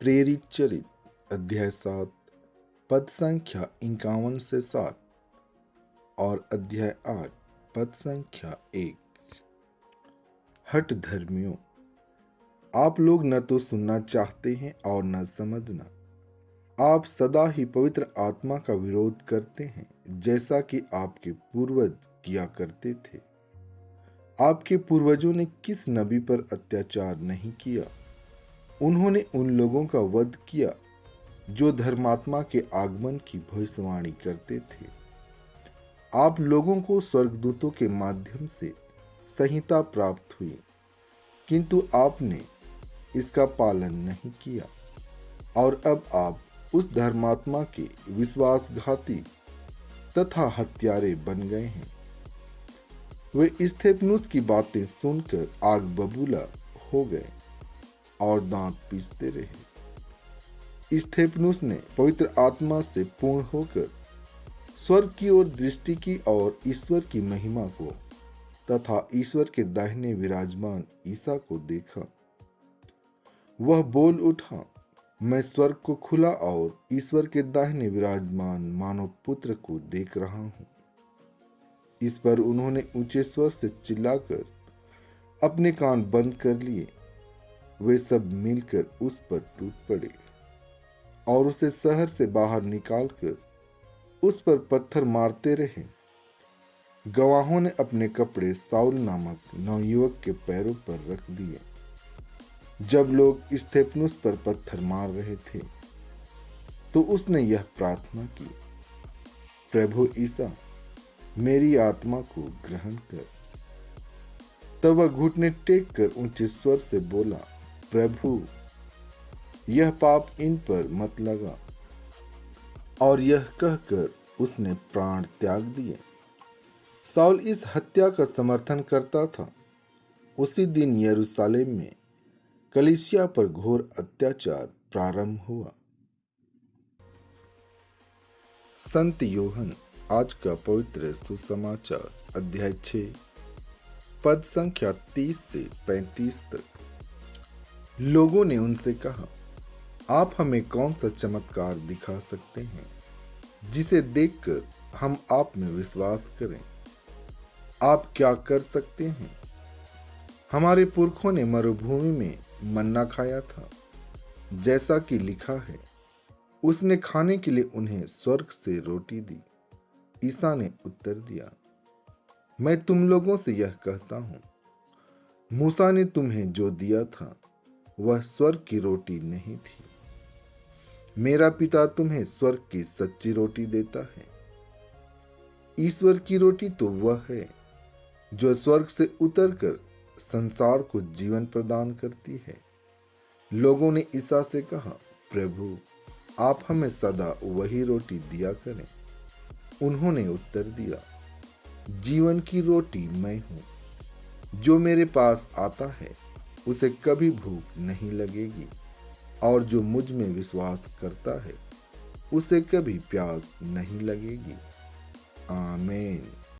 प्रेरित चरित अध्याय 7 पद संख्या 51 से 60 और अध्याय 8 पद संख्या 1। हठ धर्मियों, आप लोग न तो सुनना चाहते हैं और न समझना। आप सदा ही पवित्र आत्मा का विरोध करते हैं, जैसा कि आपके पूर्वज किया करते थे। आपके पूर्वजों ने किस नबी पर अत्याचार नहीं किया? उन्होंने उन लोगों का वध किया जो धर्मात्मा के आगमन की भविष्यवाणी करते थे। आप लोगों को स्वर्गदूतों के माध्यम से संहिता प्राप्त हुई, किंतु आपने इसका पालन नहीं किया और अब आप उस धर्मात्मा के विश्वासघाती तथा हत्यारे बन गए हैं। वे स्तेफनुस की बातें सुनकर आग बबूला हो गए और दांत पीसते रहे। स्तेफनुस ने पवित्र आत्मा से पूर्ण होकर स्वर्ग की ओर दृष्टि की और ईश्वर की महिमा को तथा ईश्वर के दाहिने विराजमान ईसा को देखा। वह बोल उठा, मैं स्वर्ग को खुला और ईश्वर के दाहिने विराजमान मानव पुत्र को देख रहा हूं। इस पर उन्होंने ऊंचे स्वर से चिल्लाकर अपने कान बंद कर लिए। वे सब मिलकर उस पर टूट पड़े और उसे शहर से बाहर निकालकर उस पर पत्थर मारते रहे। गवाहों ने अपने कपड़े साउल नामक नवयुवक के पैरों पर रख दिए। जब लोग स्तेफनुस पर पत्थर मार रहे थे तो उसने यह प्रार्थना की, प्रभु ईसा, मेरी आत्मा को ग्रहण कर। तब वह घुटने टेक कर ऊंचे स्वर से बोला, प्रभु, यह पाप इन पर मत लगा। और यह कहकर उसने प्राण त्याग दिए। साउल इस हत्या का समर्थन करता था। उसी दिन यरूशलेम में कलीसिया पर घोर अत्याचार प्रारंभ हुआ। संत यूहन्ना आज का पवित्र सुसमाचार अध्याय 6 पद संख्या 30 से 35 तक। लोगों ने उनसे कहा, आप हमें कौन सा चमत्कार दिखा सकते हैं जिसे देखकर हम आप में विश्वास करें? आप क्या कर सकते हैं? हमारे पुरखों ने मरुभूमि में मन्ना खाया था, जैसा कि लिखा है, उसने खाने के लिए उन्हें स्वर्ग से रोटी दी। ईसा ने उत्तर दिया, मैं तुम लोगों से यह कहता हूं, मूसा ने तुम्हें जो दिया था वह स्वर्ग की रोटी नहीं थी। मेरा पिता तुम्हें स्वर्ग की सच्ची रोटी देता है। ईश्वर की रोटी तो वह है जो स्वर्ग से उतरकर संसार को जीवन प्रदान करती है। लोगों ने ईसा से कहा, प्रभु, आप हमें सदा वही रोटी दिया करें। उन्होंने उत्तर दिया, जीवन की रोटी मैं हूं। जो मेरे पास आता है उसे कभी भूख नहीं लगेगी और जो मुझ में विश्वास करता है उसे कभी प्यास नहीं लगेगी। आमीन।